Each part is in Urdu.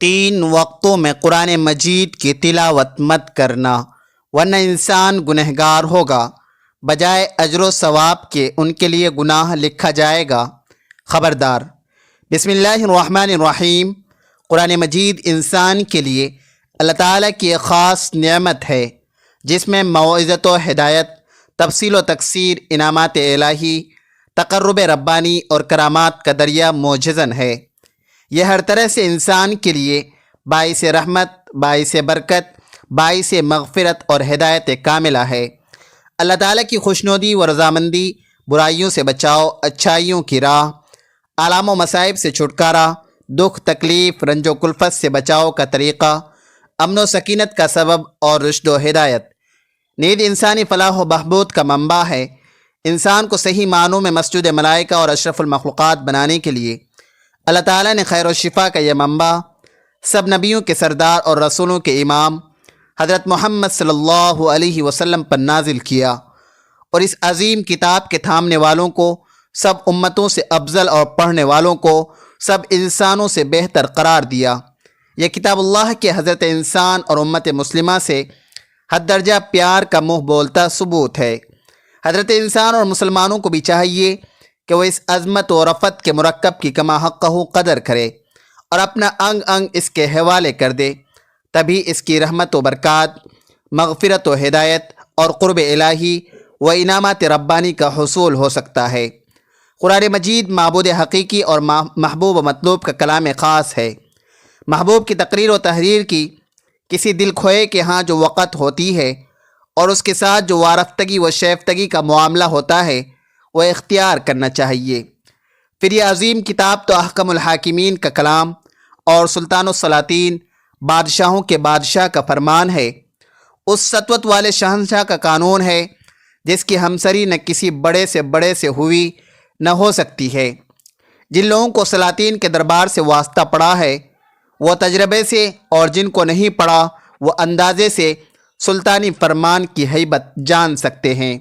3 وقتوں میں قرآن مجید کی تلاوت مت کرنا، ورنہ انسان گنہگار ہوگا، بجائے اجر و ثواب کے ان کے لیے گناہ لکھا جائے گا۔ خبردار۔ بسم اللہ الرحمن الرحیم۔ قرآن مجید انسان کے لیے اللہ تعالیٰ کی ایک خاص نعمت ہے، جس میں موعظت و ہدایت، تفصیل و تکثیر، انعامات الہی، تقرب ربانی اور کرامات کا دریا موجزن ہے۔ یہ ہر طرح سے انسان کے لیے باعث رحمت، باعث برکت، باعث مغفرت اور ہدایت کاملہ ہے۔ اللہ تعالیٰ کی خوشنودی و رضامندی، برائیوں سے بچاؤ، اچھائیوں کی راہ، آلام و مصائب سے چھٹکارا، دکھ تکلیف، رنج و کلفت سے بچاؤ کا طریقہ، امن و سکینت کا سبب اور رشد و ہدایت، نیز انسانی فلاح و بہبود کا منبع ہے۔ انسان کو صحیح معنوں میں مسجود ملائکہ اور اشرف المخلوقات بنانے کے لیے اللہ تعالیٰ نے خیر و شفا کا یہ منبع سب نبیوں کے سردار اور رسولوں کے امام حضرت محمد صلی اللہ علیہ وسلم پر نازل کیا، اور اس عظیم کتاب کے تھامنے والوں کو سب امتوں سے افضل اور پڑھنے والوں کو سب انسانوں سے بہتر قرار دیا۔ یہ کتاب اللہ کے حضرت انسان اور امت مسلمہ سے حد درجہ پیار کا منہ بولتا ثبوت ہے۔ حضرت انسان اور مسلمانوں کو بھی چاہیے کہ وہ اس عظمت و رفعت کے مرکب کی کما حقہ قدر کرے اور اپنا انگ انگ اس کے حوالے کر دے، تبھی اس کی رحمت و برکات، مغفرت و ہدایت اور قرب الہی و انعامات ربانی کا حصول ہو سکتا ہے۔ قرآن مجید معبود حقیقی اور محبوب و مطلوب کا کلام خاص ہے۔ محبوب کی تقریر و تحریر کی کسی دل کھوئے کے ہاں جو وقت ہوتی ہے اور اس کے ساتھ جو وارفتگی و شیفتگی کا معاملہ ہوتا ہے، وہ اختیار کرنا چاہیے۔ پھر یہ عظیم کتاب تو احکم الحاکمین کا کلام اور سلطان السلاطین، بادشاہوں کے بادشاہ کا فرمان ہے، اس سطوت والے شہنشاہ کا قانون ہے جس کی ہمسری نہ کسی بڑے سے ہوئی نہ ہو سکتی ہے۔ جن لوگوں کو سلاطین کے دربار سے واسطہ پڑا ہے وہ تجربے سے، اور جن کو نہیں پڑا وہ اندازے سے سلطانی فرمان کی ہیبت جان سکتے ہیں۔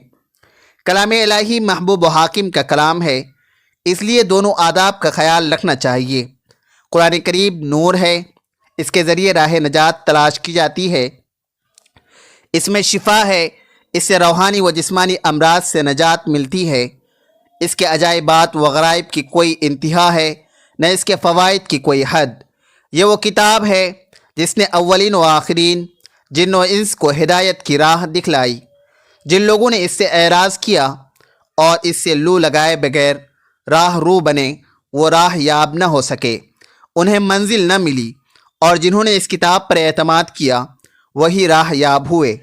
کلام الہی محبوب و حاکم کا کلام ہے، اس لیے دونوں آداب کا خیال رکھنا چاہیے۔ قرآن کریم نور ہے، اس کے ذریعے راہ نجات تلاش کی جاتی ہے۔ اس میں شفا ہے، اس سے روحانی و جسمانی امراض سے نجات ملتی ہے۔ اس کے عجائبات و غرائب کی کوئی انتہا ہے، نہ اس کے فوائد کی کوئی حد۔ یہ وہ کتاب ہے جس نے اولین و آخرین، جن و انس کو ہدایت کی راہ دکھلائی۔ جن لوگوں نے اس سے اعراض کیا اور اس سے لو لگائے بغیر راہ رو بنے، وہ راہ یاب نہ ہو سکے، انہیں منزل نہ ملی، اور جنہوں نے اس کتاب پر اعتماد کیا وہی راہ یاب ہوئے۔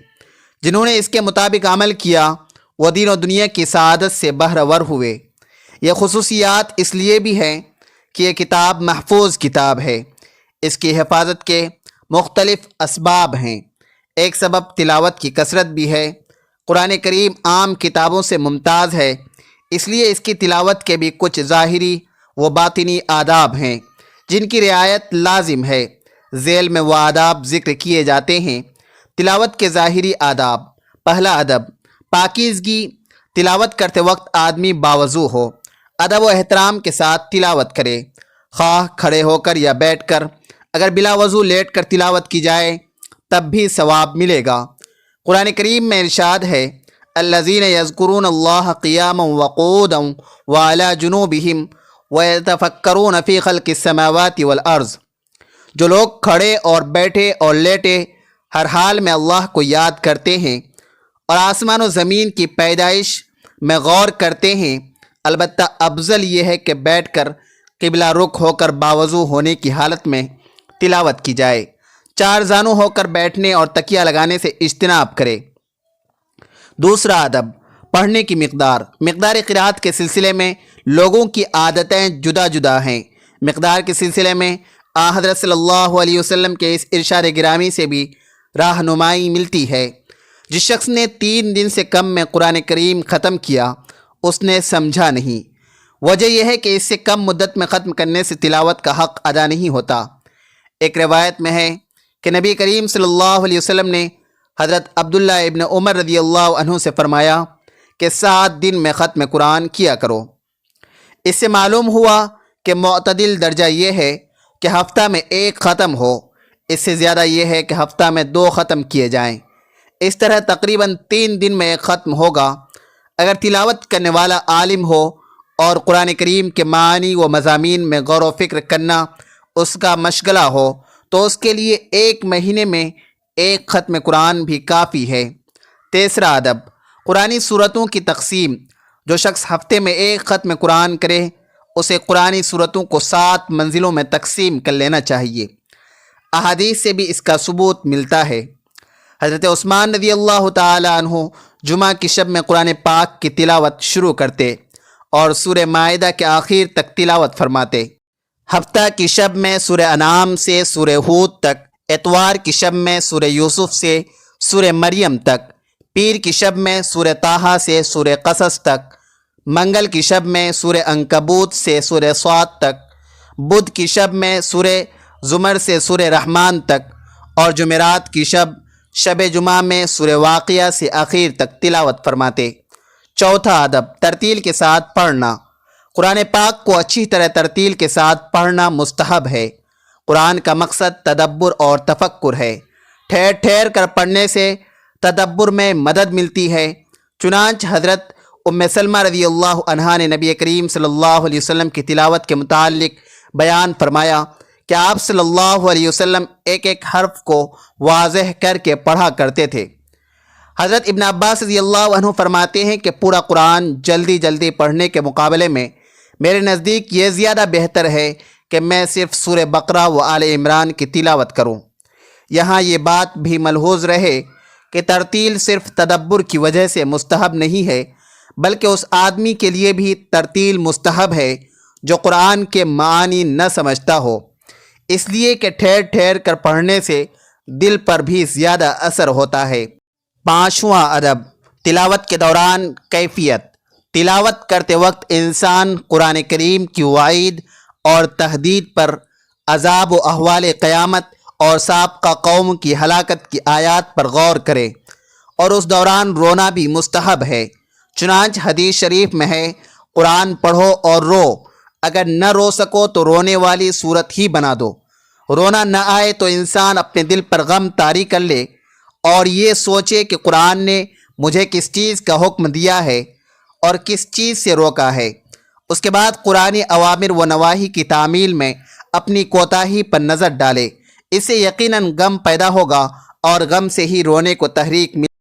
جنہوں نے اس کے مطابق عمل کیا وہ دین و دنیا کی سعادت سے بہرہ ور ہوئے۔ یہ خصوصیات اس لیے بھی ہیں کہ یہ کتاب محفوظ کتاب ہے۔ اس کی حفاظت کے مختلف اسباب ہیں۔ ایک سبب تلاوت کی کثرت بھی ہے۔ قرآن کریم عام کتابوں سے ممتاز ہے، اس لیے اس کی تلاوت کے بھی کچھ ظاہری و باطنی آداب ہیں جن کی رعایت لازم ہے۔ ذیل میں وہ آداب ذکر کیے جاتے ہیں۔ تلاوت کے ظاہری آداب۔ پہلا ادب، پاکیزگی۔ تلاوت کرتے وقت آدمی باوضو ہو، ادب و احترام کے ساتھ تلاوت کرے، خواہ کھڑے ہو کر یا بیٹھ کر۔ اگر بلا وضو لیٹ کر تلاوت کی جائے تب بھی ثواب ملے گا۔ قرآن کریم میں ارشاد ہے، الذین یذکرون اللہ قیاما وقعودا وعلی جنوبہم ویتفکرون فی خلق السماوات والارض۔ جو لوگ کھڑے اور بیٹھے اور لیٹے ہر حال میں اللہ کو یاد کرتے ہیں اور آسمان و زمین کی پیدائش میں غور کرتے ہیں، البتہ افضل یہ ہے کہ بیٹھ کر قبلہ رخ ہو کر باوضو ہونے کی حالت میں تلاوت کی جائے۔ چار زانو ہو کر بیٹھنے اور تکیہ لگانے سے اجتناب کرے۔ دوسرا ادب، پڑھنے کی مقدار۔ مقدار قرات کے سلسلے میں لوگوں کی عادتیں جدا جدا ہیں۔ مقدار کے سلسلے میں حضرت صلی اللہ علیہ وسلم کے اس ارشاد گرامی سے بھی راہنمائی ملتی ہے۔ جس شخص نے 3 دن سے کم میں قرآن کریم ختم کیا اس نے سمجھا نہیں۔ وجہ یہ ہے کہ اس سے کم مدت میں ختم کرنے سے تلاوت کا حق ادا نہیں ہوتا۔ ایک روایت میں ہے کہ نبی کریم صلی اللہ علیہ وسلم نے حضرت عبداللہ ابن عمر رضی اللہ عنہ سے فرمایا کہ 7 دن میں ختم قرآن کیا کرو۔ اس سے معلوم ہوا کہ معتدل درجہ یہ ہے کہ ہفتہ میں ایک ختم ہو، اس سے زیادہ یہ ہے کہ ہفتہ میں 2 ختم کیے جائیں۔ اس طرح تقریباً 3 دن میں ایک ختم ہوگا۔ اگر تلاوت کرنے والا عالم ہو اور قرآن کریم کے معانی و مضامین میں غور و فکر کرنا اس کا مشغلہ ہو تو اس کے لیے 1 مہینے میں 1 ختم قرآن بھی کافی ہے۔ تیسرا ادب، قرآنی صورتوں کی تقسیم۔ جو شخص ہفتے میں 1 ختم قرآن کرے اسے قرآنی صورتوں کو 7 منزلوں میں تقسیم کر لینا چاہیے۔ احادیث سے بھی اس کا ثبوت ملتا ہے۔ حضرت عثمان رضی اللہ تعالی عنہ جمعہ کی شب میں قرآن پاک کی تلاوت شروع کرتے اور سورہ مائدہ کے آخر تک تلاوت فرماتے۔ ہفتہ کی شب میں سورہ انعام سے سورہ ہود تک، اتوار کی شب میں سورہ یوسف سے سورہ مریم تک، پیر کی شب میں سورہ طٰہٰ سے سورہ قصص تک، منگل کی شب میں سورہ عنکبوت سے سورہ صاد تک، بدھ کی شب میں سورہ زمر سے سورہ رحمان تک، اور جمعرات کی شب جمعہ میں سورہ واقعہ سے آخر تک تلاوت فرماتے۔ چوتھا ادب، ترتیل کے ساتھ پڑھنا۔ قرآن پاک کو اچھی طرح ترتیل کے ساتھ پڑھنا مستحب ہے۔ قرآن کا مقصد تدبر اور تفکر ہے۔ ٹھہر ٹھہر کر پڑھنے سے تدبر میں مدد ملتی ہے۔ چنانچہ حضرت ام سلمہ رضی اللہ عنہا نے نبی کریم صلی اللہ علیہ وسلم کی تلاوت کے متعلق بیان فرمایا کہ آپ صلی اللہ علیہ وسلم ایک ایک حرف کو واضح کر کے پڑھا کرتے تھے۔ حضرت ابن عباس رضی اللہ عنہ فرماتے ہیں کہ پورا قرآن جلدی جلدی پڑھنے کے مقابلے میں میرے نزدیک یہ زیادہ بہتر ہے کہ میں صرف سورہ بقرہ و آل عمران کی تلاوت کروں۔ یہاں یہ بات بھی ملحوظ رہے کہ ترتیل صرف تدبر کی وجہ سے مستحب نہیں ہے، بلکہ اس آدمی کے لیے بھی ترتیل مستحب ہے جو قرآن کے معانی نہ سمجھتا ہو، اس لیے کہ ٹھہر ٹھہر کر پڑھنے سے دل پر بھی زیادہ اثر ہوتا ہے۔ پانچواں ادب، تلاوت کے دوران کیفیت۔ تلاوت کرتے وقت انسان قرآن کریم کی وعید اور تہدید پر، عذاب و احوال قیامت اور سابقہ قوم کی ہلاکت کی آیات پر غور کرے، اور اس دوران رونا بھی مستحب ہے۔ چنانچہ حدیث شریف میں ہے، قرآن پڑھو اور رو، اگر نہ رو سکو تو رونے والی صورت ہی بنا دو۔ رونا نہ آئے تو انسان اپنے دل پر غم طاری کر لے اور یہ سوچے کہ قرآن نے مجھے کس چیز کا حکم دیا ہے اور کس چیز سے روکا ہے۔ اس کے بعد قرآنی اوامر و نواہی کی تعمیل میں اپنی کوتاہی پر نظر ڈالے، اس سے یقیناً غم پیدا ہوگا اور غم سے ہی رونے کو تحریک ملے۔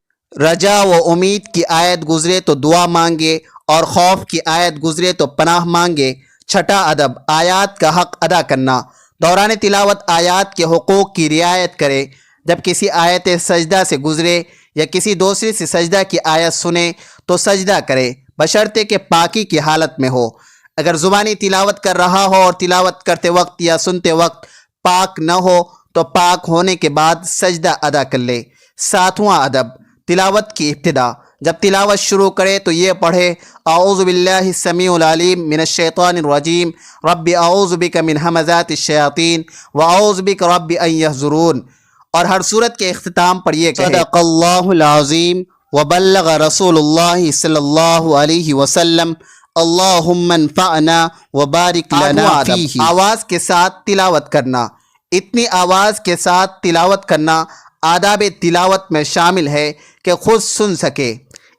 رجا و امید کی آیت گزرے تو دعا مانگے اور خوف کی آیت گزرے تو پناہ مانگے۔ چھٹا ادب، آیات کا حق ادا کرنا۔ دوران تلاوت آیات کے حقوق کی رعایت کرے۔ جب کسی آیت سجدہ سے گزرے یا کسی دوسری سے سجدہ کی آیت سنے تو سجدہ کرے، بشرطے کہ پاکی کی حالت میں ہو۔ اگر زبانی تلاوت کر رہا ہو اور تلاوت کرتے وقت یا سنتے وقت پاک نہ ہو تو پاک ہونے کے بعد سجدہ ادا کر لے۔ ساتواں ادب، تلاوت کی ابتدا۔ جب تلاوت شروع کرے تو یہ پڑھے، اعوذ باللہ السمیع العلیم من الشیطان الرجیم، رب اعوذ بک من ہمزات الشیاطین واعوذ بک رب ان یحضرون، اور ہر صورت کے اختتام پر یہ کہے، صدق اللہ العظیم وبلغ رسول اللہ صلی اللہ علیہ وسلم، اللہم انفعنا وبارک لنا فیہ۔ آواز کے ساتھ تلاوت کرنا۔ اتنی آواز کے ساتھ تلاوت کرنا آداب تلاوت میں شامل ہے کہ خود سن سکے،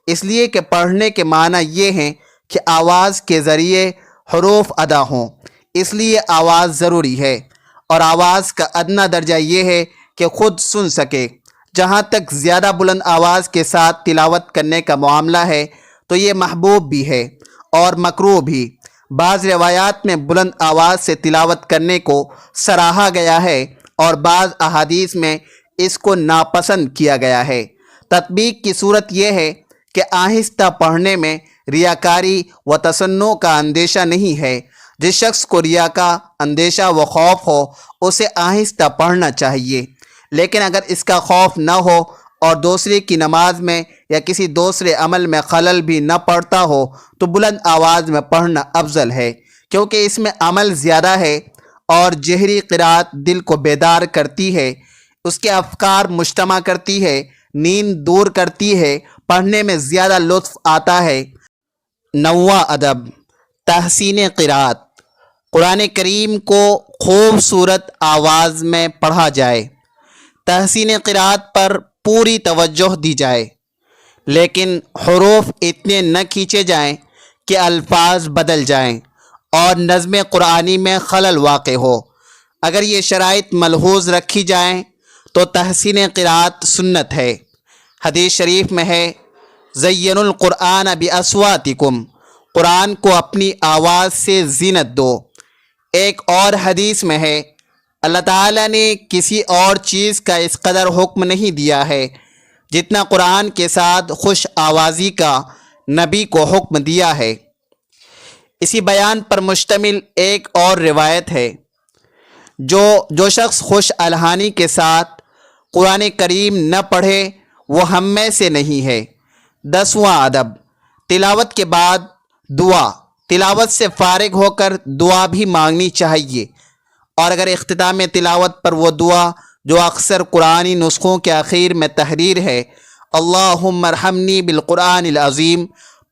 اس لیے کہ پڑھنے کے معنی یہ ہیں کہ آواز کے ذریعے حروف ادا ہوں، اس لیے آواز ضروری ہے، اور آواز کا ادنیٰ درجہ یہ ہے کہ خود سن سکے۔ جہاں تک زیادہ بلند آواز کے ساتھ تلاوت کرنے کا معاملہ ہے تو یہ محبوب بھی ہے اور مکروہ بھی۔ بعض روایات میں بلند آواز سے تلاوت کرنے کو سراہا گیا ہے اور بعض احادیث میں اس کو ناپسند کیا گیا ہے۔ تطبیق کی صورت یہ ہے کہ آہستہ پڑھنے میں ریاکاری و تصنع کا اندیشہ نہیں ہے۔ جس شخص کو ریا کا اندیشہ و خوف ہو اسے آہستہ پڑھنا چاہیے، لیکن اگر اس کا خوف نہ ہو اور دوسرے کی نماز میں یا کسی دوسرے عمل میں خلل بھی نہ پڑتا ہو تو بلند آواز میں پڑھنا افضل ہے، کیونکہ اس میں عمل زیادہ ہے اور جہری قرات دل کو بیدار کرتی ہے، اس کے افکار مجتمع کرتی ہے، نیند دور کرتی ہے، پڑھنے میں زیادہ لطف آتا ہے۔ نواں ادب، تحسین قرات۔ قرآن کریم کو خوبصورت آواز میں پڑھا جائے، تحسین قرأت پر پوری توجہ دی جائے، لیکن حروف اتنے نہ کھینچے جائیں کہ الفاظ بدل جائیں اور نظم قرآنی میں خلل واقع ہو۔ اگر یہ شرائط ملحوظ رکھی جائیں تو تحسین قرأت سنت ہے۔ حدیث شریف میں ہے زین القرآن باصواتکم، قرآن کو اپنی آواز سے زینت دو۔ ایک اور حدیث میں ہے اللہ تعالیٰ نے کسی اور چیز کا اس قدر حکم نہیں دیا ہے جتنا قرآن کے ساتھ خوش آوازی کا نبی کو حکم دیا ہے۔ اسی بیان پر مشتمل ایک اور روایت ہے، جو شخص خوش الحانی کے ساتھ قرآن کریم نہ پڑھے وہ ہم میں سے نہیں ہے۔ 10واں ادب، تلاوت کے بعد دعا، تلاوت سے فارغ ہو کر دعا بھی مانگنی چاہیے، اور اگر اختتام تلاوت پر وہ دعا جو اکثر قرآنی نسخوں کے آخر میں تحریر ہے اللہم ارحمنی بالقرآن العظیم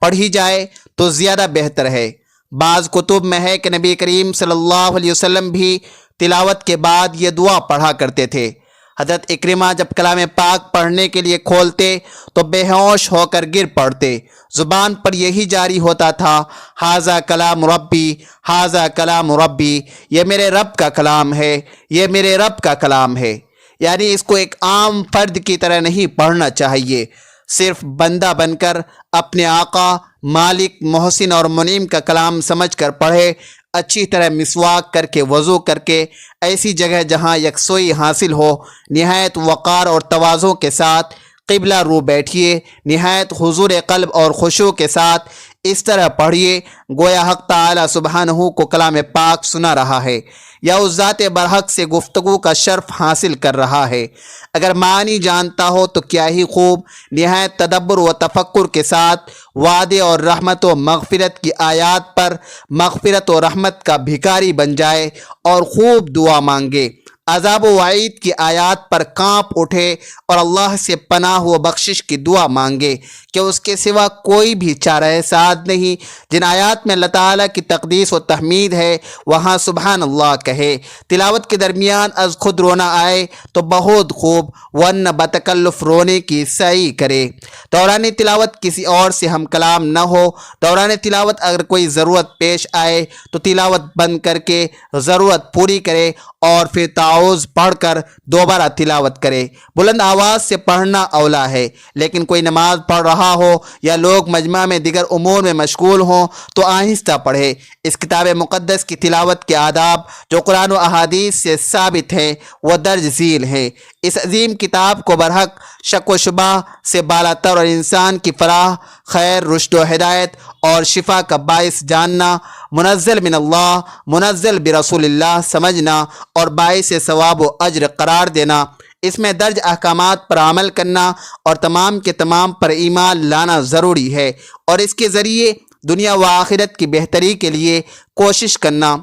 پڑھی جائے تو زیادہ بہتر ہے۔ بعض کتب میں ہے کہ نبی کریم صلی اللہ علیہ وسلم بھی تلاوت کے بعد یہ دعا پڑھا کرتے تھے۔ حضرت اکرمہ جب کلام پاک پڑھنے کے لیے کھولتے تو بے ہوش ہو کر گر پڑتے، زبان پر یہی جاری ہوتا تھا ھذا کلام ربی، ھذا کلام ربی، یہ میرے رب کا کلام ہے، یہ میرے رب کا کلام ہے۔ یعنی اس کو ایک عام فرد کی طرح نہیں پڑھنا چاہیے، صرف بندہ بن کر اپنے آقا، مالک، محسن اور منعم کا کلام سمجھ کر پڑھے۔ اچھی طرح مسواک کر کے وضو کر کے ایسی جگہ جہاں یکسوئی حاصل ہو نہایت وقار اور تواضع کے ساتھ قبلہ رو بیٹھیے، نہایت حضور قلب اور خشوع کے ساتھ اس طرح پڑھیے گویا حق تعالی سبحانہ کو کلام پاک سنا رہا ہے یا اس ذات برحق سے گفتگو کا شرف حاصل کر رہا ہے۔ اگر معنی جانتا ہو تو کیا ہی خوب، نہایت تدبر و تفکر کے ساتھ وعدے اور رحمت و مغفرت کی آیات پر مغفرت و رحمت کا بھکاری بن جائے اور خوب دعا مانگے، عذاب و وعید کی آیات پر کانپ اٹھے اور اللہ سے پناہ و بخشش کی دعا مانگے کہ اس کے سوا کوئی بھی چارہ سعد نہیں۔ جن آیات میں اللہ تعالیٰ کی تقدیس و تحمید ہے وہاں سبحان اللہ کہے۔ تلاوت کے درمیان از خود رونا آئے تو بہت خوب، ورنہ بتکلف رونے کی سعی کرے۔ دوران تلاوت کسی اور سے ہم کلام نہ ہو۔ دوران تلاوت اگر کوئی ضرورت پیش آئے تو تلاوت بند کر کے ضرورت پوری کرے اور پھر تعوذ پڑھ کر دوبارہ تلاوت کرے۔ بلند آواز سے پڑھنا اولا ہے، لیکن کوئی نماز پڑھ رہا ہو یا لوگ مجمع میں دیگر امور میں مشغول ہوں تو آہستہ پڑھے۔ اس کتاب مقدس کی تلاوت کے آداب جو قرآن و احادیث سے ثابت ہیں وہ درج ذیل ہیں۔ اس عظیم کتاب کو برحق شک و شبہ سے بالاتر اور انسان کی فلاح، خیر، رشد و ہدایت اور شفا کا باعث جاننا، منزل من اللہ، منزل برسول اللہ سمجھنا اور باعث ثواب و اجر قرار دینا، اس میں درج احکامات پر عمل کرنا اور تمام کے تمام پر ایمان لانا ضروری ہے، اور اس کے ذریعے دنیا و آخرت کی بہتری کے لیے کوشش کرنا،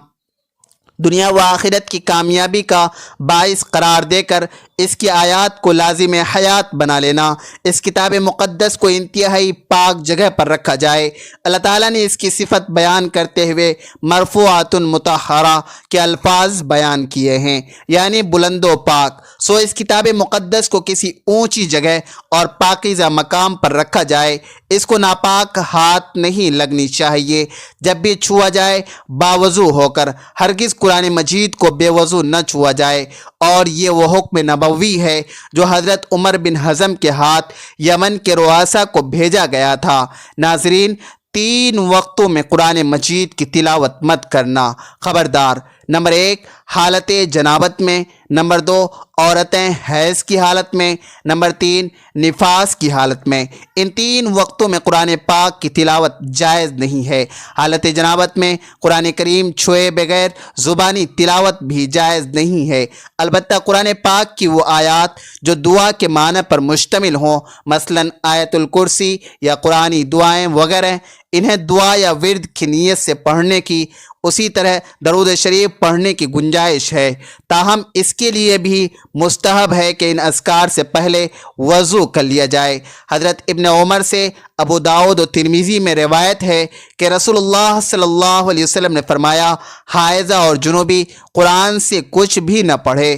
دنیا و آخرت کی کامیابی کا باعث قرار دے کر اس کی آیات کو لازم حیات بنا لینا۔ اس کتاب مقدس کو انتہائی پاک جگہ پر رکھا جائے۔ اللہ تعالیٰ نے اس کی صفت بیان کرتے ہوئے مرفوعات مطہرہ کے الفاظ بیان کیے ہیں، یعنی بلند و پاک۔ سو اس کتاب مقدس کو کسی اونچی جگہ اور پاکیزہ مقام پر رکھا جائے۔ اس کو ناپاک ہاتھ نہیں لگنی چاہیے۔ جب بھی چھوا جائے باوضو ہو کر، ہرگز قرآن مجید کو بے وضو نہ چھوا جائے، اور یہ وہ حکم نبوی ہے جو حضرت عمر بن حزم کے ہاتھ یمن کے رؤسا کو بھیجا گیا تھا۔ ناظرین، 3 وقتوں میں قرآن مجید کی تلاوت مت کرنا، خبردار۔ نمبر 1 حالت جنابت میں، نمبر 2 عورتیں حیض کی حالت میں، نمبر 3 نفاس کی حالت میں۔ ان 3 وقتوں میں قرآن پاک کی تلاوت جائز نہیں ہے۔ حالت جنابت میں قرآن کریم چھوئے بغیر زبانی تلاوت بھی جائز نہیں ہے، البتہ قرآن پاک کی وہ آیات جو دعا کے معنی پر مشتمل ہوں، مثلا آیت الکرسی یا قرآنی دعائیں وغیرہ، انہیں دعا یا ورد کی نیت سے پڑھنے کی اسی طرح درود شریف پڑھنے کی گنجائش ہے، تاہم اس کے لیے بھی مستحب ہے کہ ان اذکار سے پہلے وضو کر لیا جائے۔ حضرت ابن عمر سے ابو داؤد و ترمذی میں روایت ہے کہ رسول اللہ صلی اللہ علیہ وسلم نے فرمایا، حائضہ اور جنوبی قرآن سے کچھ بھی نہ پڑھے۔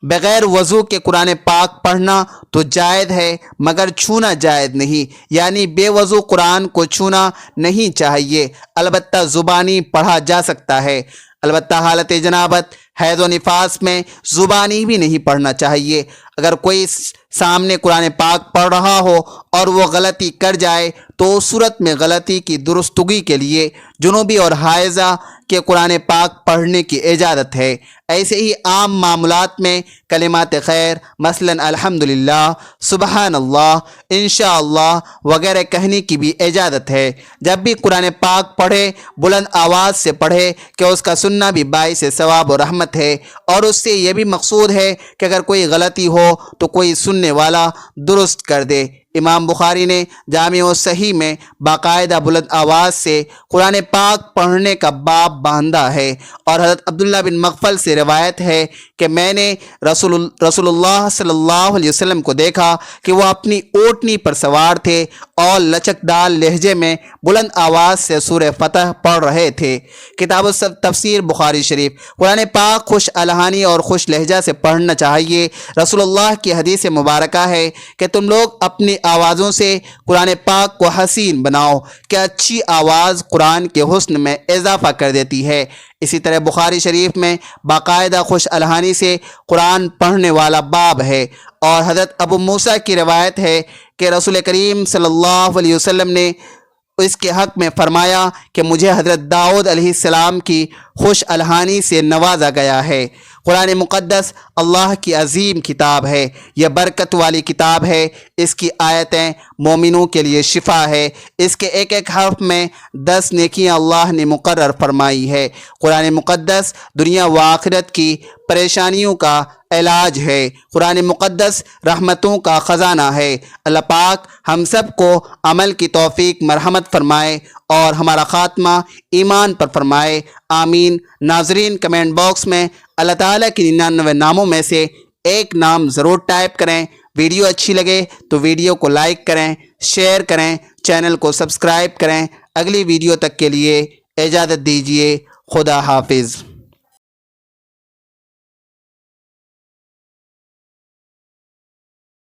بغیر وضو کے قرآن پاک پڑھنا تو جائز ہے مگر چھونا جائز نہیں، یعنی بے وضو قرآن کو چھونا نہیں چاہیے، البتہ زبانی پڑھا جا سکتا ہے، البتہ حالت جنابت، حیض و نفاس میں زبانی بھی نہیں پڑھنا چاہیے۔ اگر کوئی سامنے قرآن پاک پڑھ رہا ہو اور وہ غلطی کر جائے تو اس صورت میں غلطی کی درستگی کے لیے جنوبی اور حائضہ کے قرآن پاک پڑھنے کی اجازت ہے۔ ایسے ہی عام معاملات میں کلمات خیر مثلاً الحمدللہ، سبحان اللہ، انشاءاللہ وغیرہ کہنے کی بھی اجازت ہے۔ جب بھی قرآن پاک پڑھے بلند آواز سے پڑھے کہ اس کا سننا بھی باعث ثواب و رحمت ہے، اور اس سے یہ بھی مقصود ہے کہ اگر کوئی غلطی ہو تو کوئی سننے والا درست کر دے۔ امام بخاری نے جامع و صحیح میں باقاعدہ بلند آواز سے قرآن پاک پڑھنے کا باب باندھا ہے، اور حضرت عبداللہ بن مغفل سے روایت ہے کہ میں نے رسول اللہ صلی اللہ علیہ وسلم کو دیکھا کہ وہ اپنی اونٹنی پر سوار تھے اور لچکدار لہجے میں بلند آواز سے سورہ فتح پڑھ رہے تھے۔ کتاب تفسیر بخاری شریف۔ قرآن پاک خوش الحانی اور خوش لہجہ سے پڑھنا چاہیے۔ رسول اللہ کی حدیث مبارکہ ہے کہ تم لوگ اپنی آوازوں سے قرآن پاک کو حسین بناؤ کہ اچھی آواز قرآن کے حسن میں اضافہ کر دیتی ہے۔ اسی طرح بخاری شریف میں باقاعدہ خوش الحانی سے قرآن پڑھنے والا باب ہے، اور حضرت ابو موسیٰ کی روایت ہے کہ رسول کریم صلی اللہ علیہ وسلم نے اس کے حق میں فرمایا کہ مجھے حضرت داؤد علیہ السلام کی خوش الحانی سے نوازا گیا ہے۔ قرآن مقدس اللہ کی عظیم کتاب ہے، یہ برکت والی کتاب ہے، اس کی آیتیں مومنوں کے لیے شفا ہے، اس کے ایک ایک حرف میں 10 نیکیاں اللہ نے مقرر فرمائی ہے۔ قرآن مقدس دنیا و آخرت کی پریشانیوں کا علاج ہے، قرآن مقدس رحمتوں کا خزانہ ہے۔ اللہ پاک ہم سب کو عمل کی توفیق مرحمت فرمائے اور ہمارا خاتمہ ایمان پر فرمائے، آمین۔ ناظرین کمنٹ باکس میں اللہ تعالیٰ کی 99 ناموں میں سے ایک نام ضرور ٹائپ کریں۔ ویڈیو اچھی لگے تو ویڈیو کو لائک کریں، شیئر کریں، چینل کو سبسکرائب کریں۔ اگلی ویڈیو تک کے لیے اجازت دیجیے، خدا حافظ۔